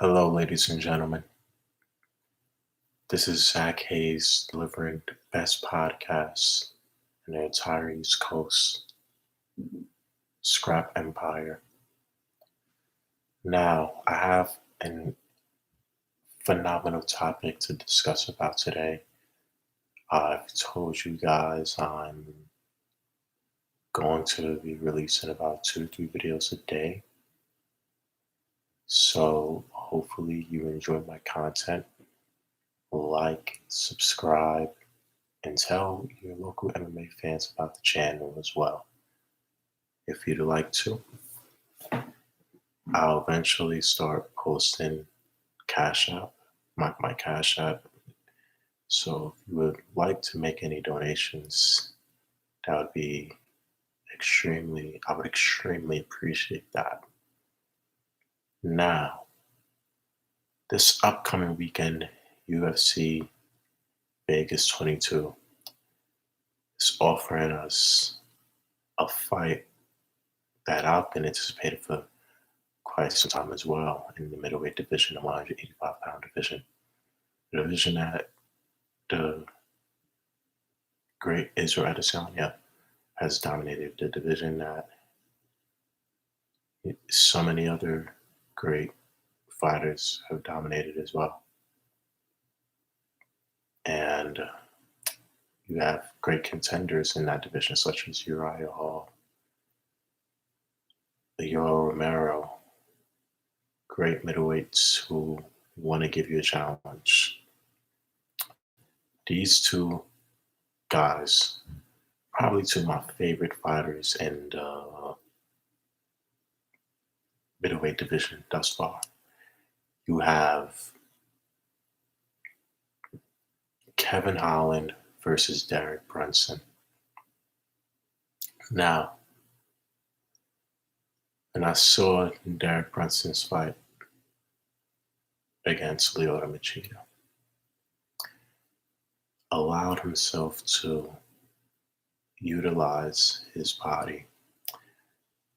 Hello, ladies and gentlemen. This is Zach Hayes delivering the best podcast in the entire East Coast, Scrap Empire. Now, I have a phenomenal topic to discuss about today. I've told you guys I'm going to be releasing about 2 to 3 videos a day. So hopefully you enjoy my content. Like, subscribe, and tell your local MMA fans about the channel as well. If you'd like to, I'll eventually start posting Cash App, my Cash App. So if you would like to make any donations, that would be I would extremely appreciate that. Now, this upcoming weekend, UFC Vegas 22 is offering us a fight that I've been anticipating for quite some time as well in the middleweight division, the 185-pound division. The division that the great Israel Adesanya has dominated, the division that so many other great fighters have dominated as well. And you have great contenders in that division, such as Uriah Hall, Yoel Romero, great middleweights who want to give you a challenge. These two guys, probably two of my favorite fighters in the middleweight division thus far. You have Kevin Holland versus Derek Brunson. Now, when I saw Derek Brunson's fight against Lyoto Machida, allowed himself to utilize his body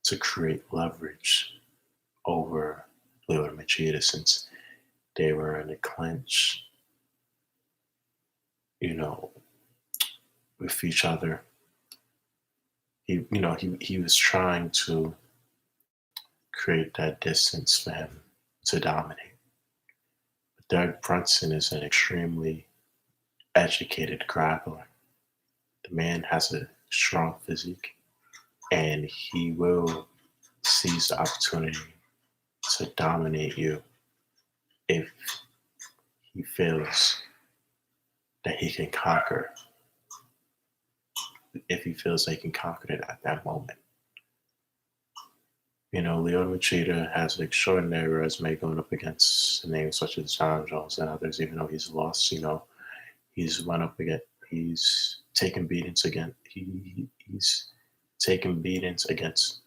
to create leverage over Lyoto Machida since they were in a clinch, with each other. He was trying to create that distance for him to dominate. But Derek Brunson is an extremely educated grappler. The man has a strong physique, and he will seize the opportunity to dominate you if he feels that he can conquer, if he feels that he can conquer it at that moment. Lyoto Machida has an extraordinary resume going up against names such as John Jones and others, even though he's lost. He's taken beatings against, he's taken beatings against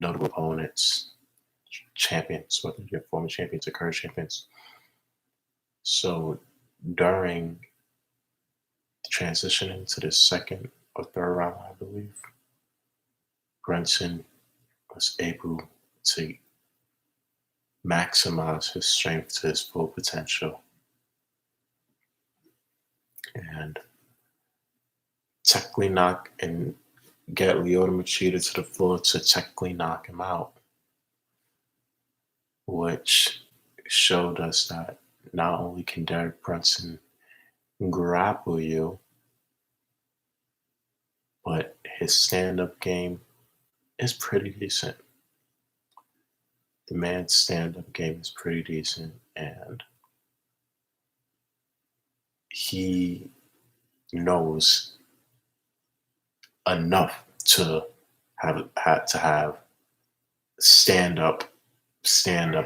notable opponents, champions, whether they're former champions or current champions. So during the transition into the second or third round, I believe, Brunson was able to maximize his strength to his full potential and technically get Lyoto Machida to the floor to technically knock him out, which showed us that not only can Derek Brunson grapple you, but his stand-up game is pretty decent. The man's stand-up game is pretty decent, and he knows enough to have stand-up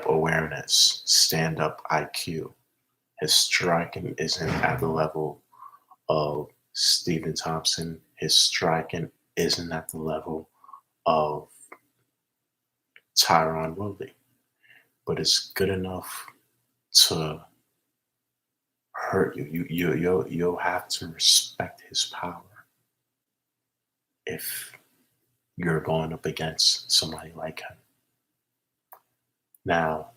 awareness, stand-up IQ. His striking isn't at the level of Stephen Thompson. His striking isn't at the level of Tyron Woodley, but it's good enough to hurt you. You'll have to respect his power if you're going up against somebody like him. Now,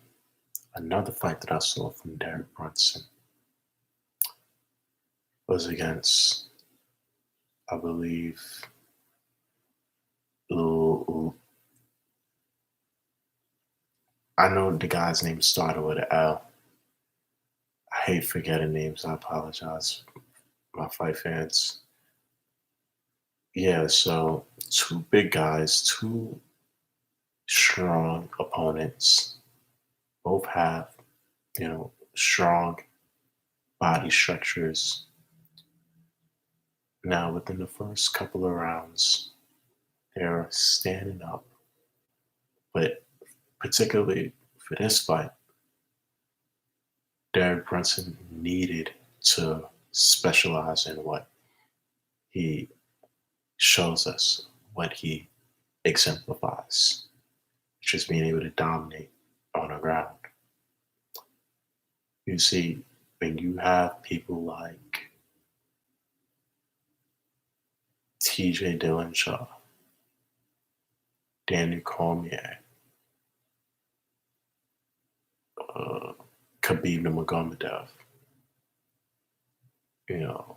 Another fight that I saw from Derek Brunson was against, I believe, L- I know the guy's name started with an L. I hate forgetting names. I apologize, my fight fans. Yeah, so two big guys, two strong opponents, both have, strong body structures. Now, within the first couple of rounds, they're standing up, but particularly for this fight, Derek Brunson needed to specialize in what he shows us, what he exemplifies, which is being able to dominate on the ground. You see, when you have people like TJ Dillashaw, Daniel Cormier, uh, Khabib Nurmagomedov, you know,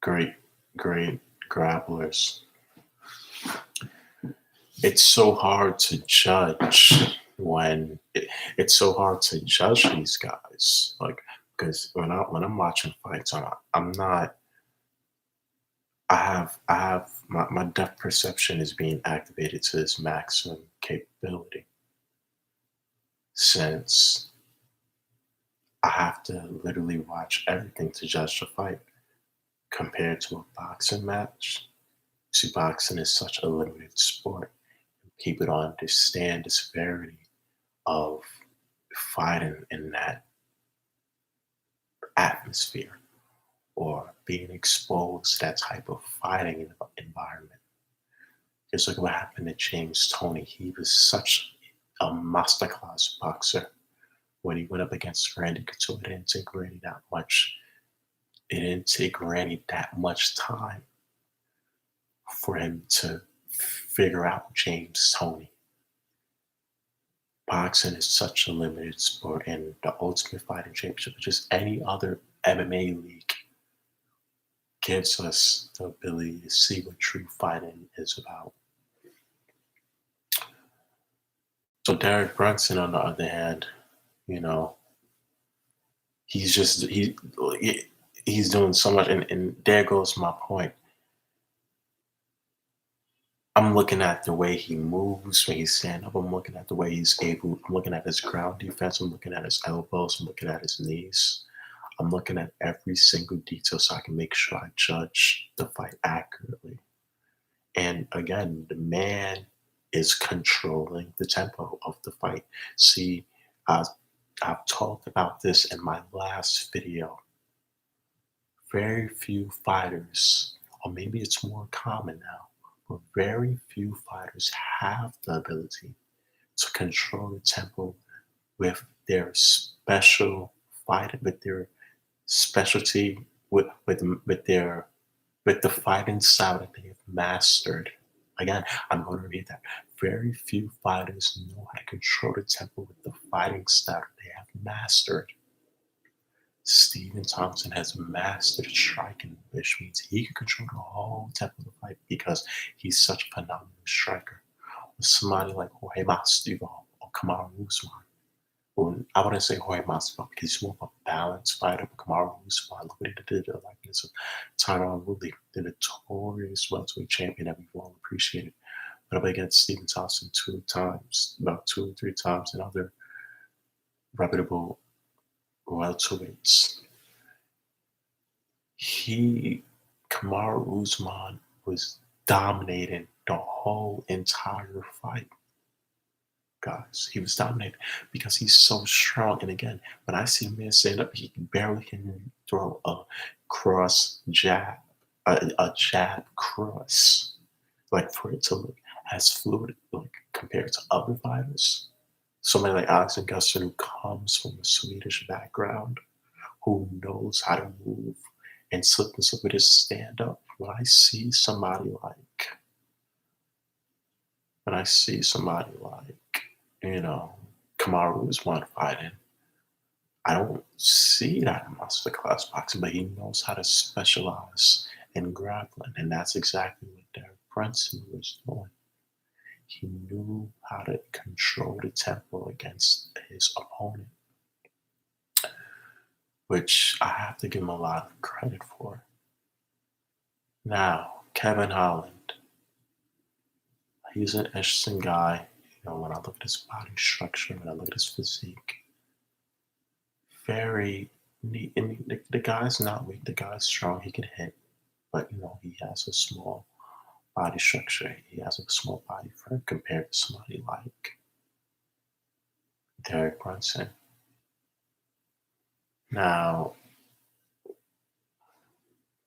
great, great grapplers. It's so hard to judge it's so hard to judge these guys. Like, because when I'm watching fights, I'm not. I have my depth perception is being activated to its maximum capability, since I have to literally watch everything to judge the fight. Compared to a boxing match, see, boxing is such a limited sport. People don't understand the severity of fighting in that atmosphere, or being exposed to that type of fighting environment. Just look at what happened to James Toney. He was such a masterclass boxer. When he went up against Randy Couture, it didn't take Randy that much. It didn't take Randy that much time for him to figure out James Toney. Boxing is such a limited sport, and the Ultimate Fighting Championship, just any other MMA league, gives us the ability to see what true fighting is about. So Derek Brunson, on the other hand, you know, he's just he's doing so much, and there goes my point. I'm looking at the way he moves when he's standing up. I'm looking at the way he's able. I'm looking at his ground defense. I'm looking at his elbows. I'm looking at his knees. I'm looking at every single detail so I can make sure I judge the fight accurately. And again, the man is controlling the tempo of the fight. See, I've, I've talked about this in my last video. Very few fighters, or maybe it's more common now, but very few fighters have the ability to control the tempo with their special fight, with their specialty, with the fighting style that they have mastered. Again, I'm going to repeat that. Very few fighters know how to control the tempo with the fighting style that they have mastered. Stephen Thompson has mastered striking, which means he can control the whole tempo of the fight because he's such a phenomenal striker. With somebody like Jorge Masvidal or Kamaru Usman, well, I wouldn't say Jorge Masvidal because he's more of a balanced fighter. But Kamaru Usman, look what he did to the likeness of Tyron Woodley, the notorious welterweight champion that we've all appreciated. But up against Stephen Thompson about two or three times, and other reputable welterweights. Kamaru Usman was dominating the whole entire fight, guys. He was dominating because he's so strong. And again, when I see a man stand up, he barely can throw a cross jab, a jab cross, like for it to look as fluid, like compared to other fighters. Somebody like Alex Augusta, who comes from a Swedish background, who knows how to move and slip with his stand up. When I see somebody like, you know, Kamaru was one fighting. I don't see that in masterclass boxing, but he knows how to specialize in grappling, and that's exactly what Derek Brunson was doing. He knew how to control the tempo against his opponent, which I have to give him a lot of credit for. Now, Kevin Holland, he's an interesting guy. When I look at his body structure, when I look at his physique, very neat. And the guy's not weak. The guy's strong. He can hit, but he has a small body structure. He has a small body frame compared to somebody like Derek Brunson. Now,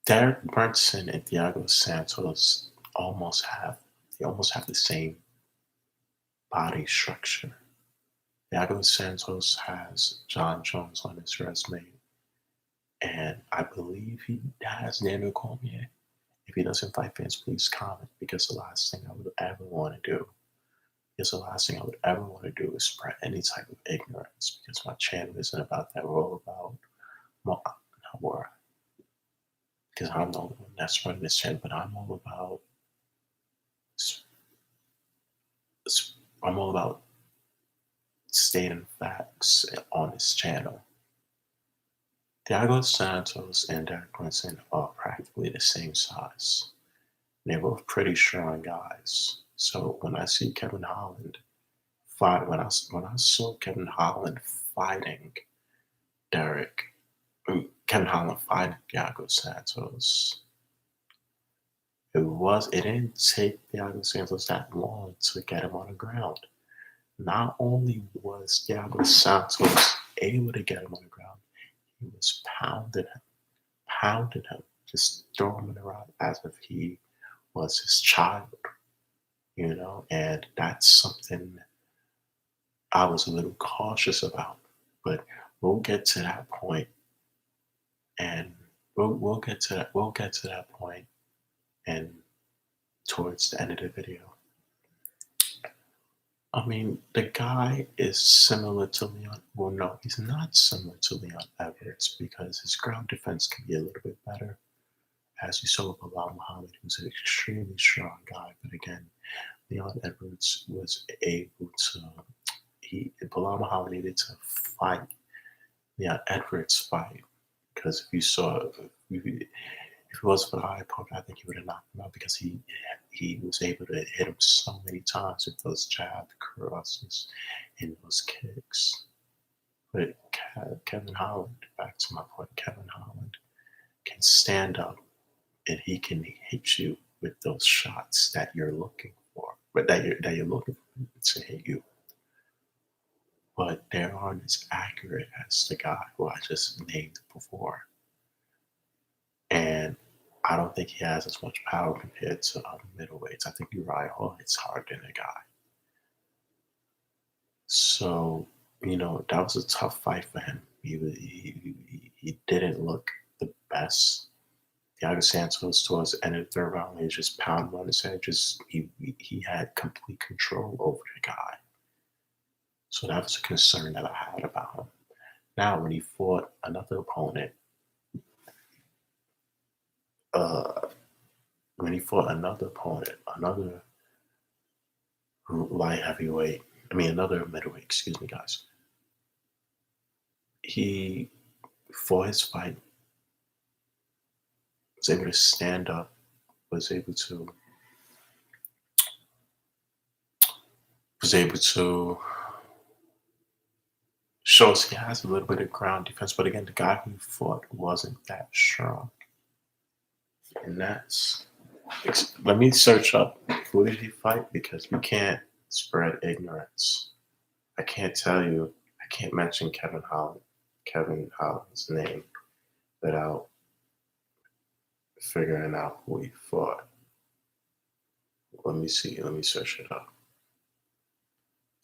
Derek Brunson and Thiago Santos almost have the same body structure. Thiago Santos has John Jones on his resume, and I believe he has Daniel Cormier. If he doesn't fight fans, please comment, because the last thing I would ever want to do is spread any type of ignorance, because my channel isn't about that. We're all about more, because I'm the one that's running this channel, but I'm all about stating facts on this channel. Thiago Santos and Derek Brunson are practically the same size. They're both pretty strong guys. So when I see Kevin Holland fight, when I saw Kevin Holland fighting Kevin Holland fighting Thiago Santos, it didn't take Thiago Santos that long to get him on the ground. Not only was Thiago Santos able to get him on the ground, he was pounding him, just throwing him around as if he was his child, and that's something I was a little cautious about. But we'll get to that point, and we'll get to that point, and towards the end of the video. I mean, the guy is similar to Leon. Well, no, he's not similar to Leon Edwards, because his ground defense can be a little bit better. As you saw with Bilal Muhammad, who's an extremely strong guy. But again, Leon Edwards was able to, Bilal Muhammad needed to fight Leon Edwards' fight. Because if it was for the high poke, I think he would have knocked him out, because he was able to hit him so many times with those jab crosses and those kicks. But Kevin Holland, back to my point, Kevin Holland can stand up, and he can hit you with those shots that you're looking for, but that you're looking for to hit you. But they aren't as accurate as the guy who I just named before. And I don't think he has as much power compared to other middleweights. I think Uriah Hall hits harder than the guy. So, that was a tough fight for him. He didn't look the best. Thiago Santos, towards the end of the third round, he was just pounding on his head. He had complete control over the guy. So that was a concern that I had about him. Now, when he fought another opponent, another light heavyweight, another middleweight, excuse me, guys. He, for his fight, was able to stand up, was able to show us he has a little bit of ground defense. But again, the guy who fought wasn't that strong. And let me search up who did he fight, because we can't spread ignorance. I can't mention Kevin Holland's name without figuring out who he fought. Let me search it up.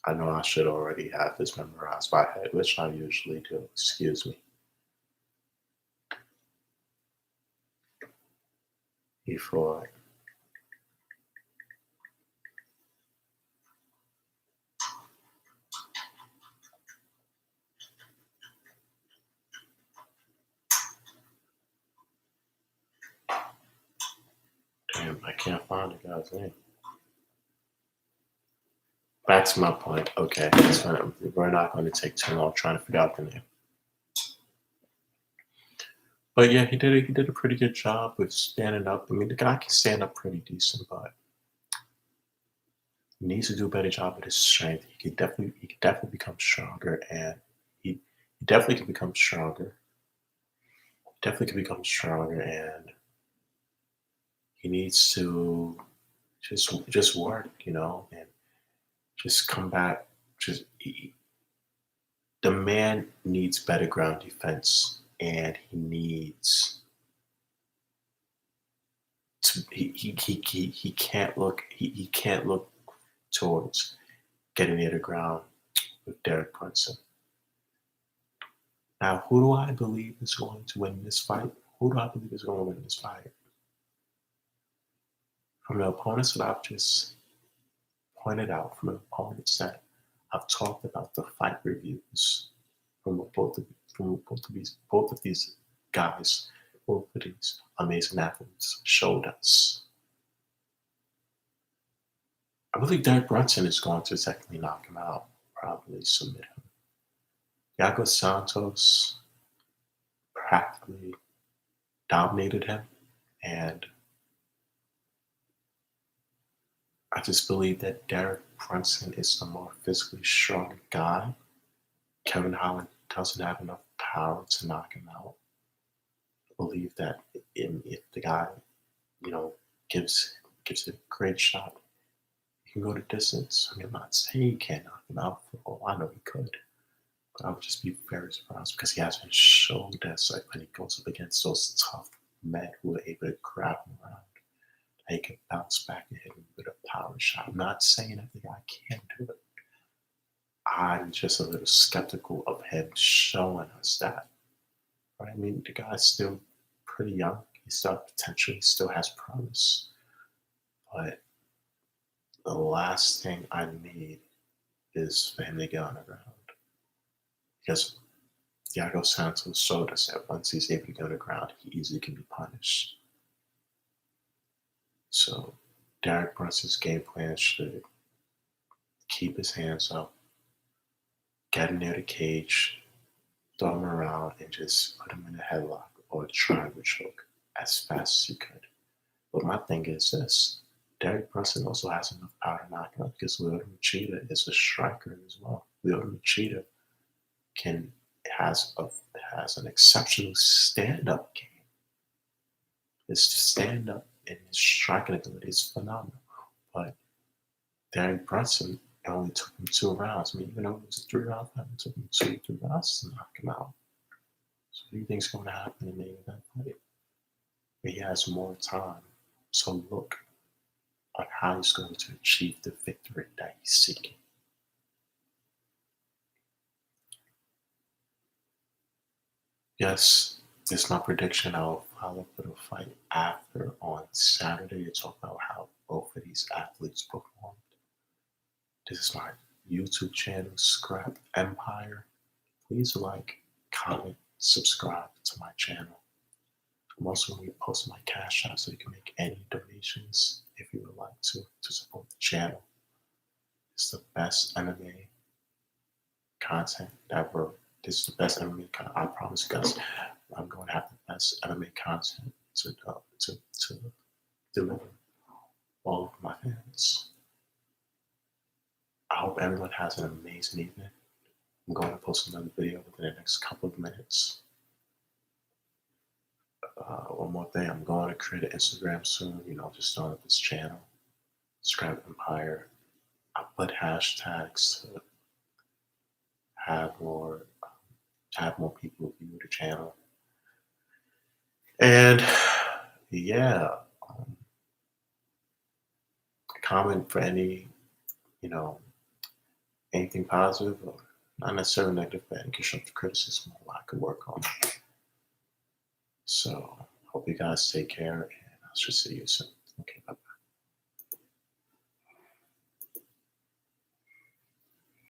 I know I should already have this memorized by head, which I usually do. Excuse me. He fought Damn, I can't find the guy's name. Back to my point. Okay, we're not going to take too long trying to figure out the name. But yeah, he did a pretty good job with standing up. I mean, the guy can stand up pretty decent, but he needs to do a better job with his strength. He could definitely become stronger, and he definitely can become stronger. Definitely can become stronger, and he needs to just work, and just come back. The man needs better ground defense, and he needs to. He can't look. He can't look towards getting near the ground with Derek Brunson. Now, who do I believe is going to win this fight? Who do I believe is going to win this fight? From the opponents that I've just pointed out, from the opponents that I've talked about, the fight reviews from both of these guys, both of these amazing athletes showed us. I believe Derek Brunson is going to technically knock him out, probably submit him. Yago Santos practically dominated him, and I just believe that Derek Brunson is the more physically strong guy. Kevin Holland doesn't have enough power to knock him out. I believe that if the guy, gives it a great shot, he can go the distance. I mean, I'm not saying he can't knock him out. For all I know, he could. But I would just be very surprised because he hasn't showed that. So when he goes up against those tough men who are able to grab him around, he can bounce back and hit him with a power shot. I'm not saying that the guy can't do it. I'm just a little skeptical of him showing us that. Right? I mean, the guy's still pretty young. He still has promise. But the last thing I need is for him to get on the ground. Because Thiago Santos showed us that once he's able to get on the ground, he easily can be punished. So Derek Brunson's game plan should keep his hands up, get him near the cage, throw him around, and just put him in a headlock or a triangle choke as fast as you could. But my thing is this: Derek Brunson also has enough power to knock him out because Lyoto Machida is a striker as well. Lyoto Machida has an exceptional stand-up game. His stand-up and his striking ability is phenomenal. But Derek Brunson only took him 2 rounds. I mean, even though it was a 3-round fight, it took him 3 rounds to knock him out. So what do you think is going to happen in the event fight? He has more time. So look on how he's going to achieve the victory that he's seeking. Yes, it's my prediction. I'll follow up with a fight after on Saturday to talk about how both of these athletes performed. This is my YouTube channel, Scrap Empire. Please like, comment, subscribe to my channel. I'm also going to be posting my Cash App so you can make any donations if you would like to support the channel. It's the best MMA content ever. This is the best MMA content. I promise you guys, I'm going to have the best MMA content to deliver all of my fans. I hope everyone has an amazing evening. I'm going to post another video within the next couple of minutes. One more thing, I'm going to create an Instagram soon. Just start up this channel, Scrap Empire. I put hashtags to have more people view the channel. And yeah, comment for any, anything positive or not necessarily negative, but any constructive criticism of what I could work on. So hope you guys take care, and I'll just see you soon. Okay, bye.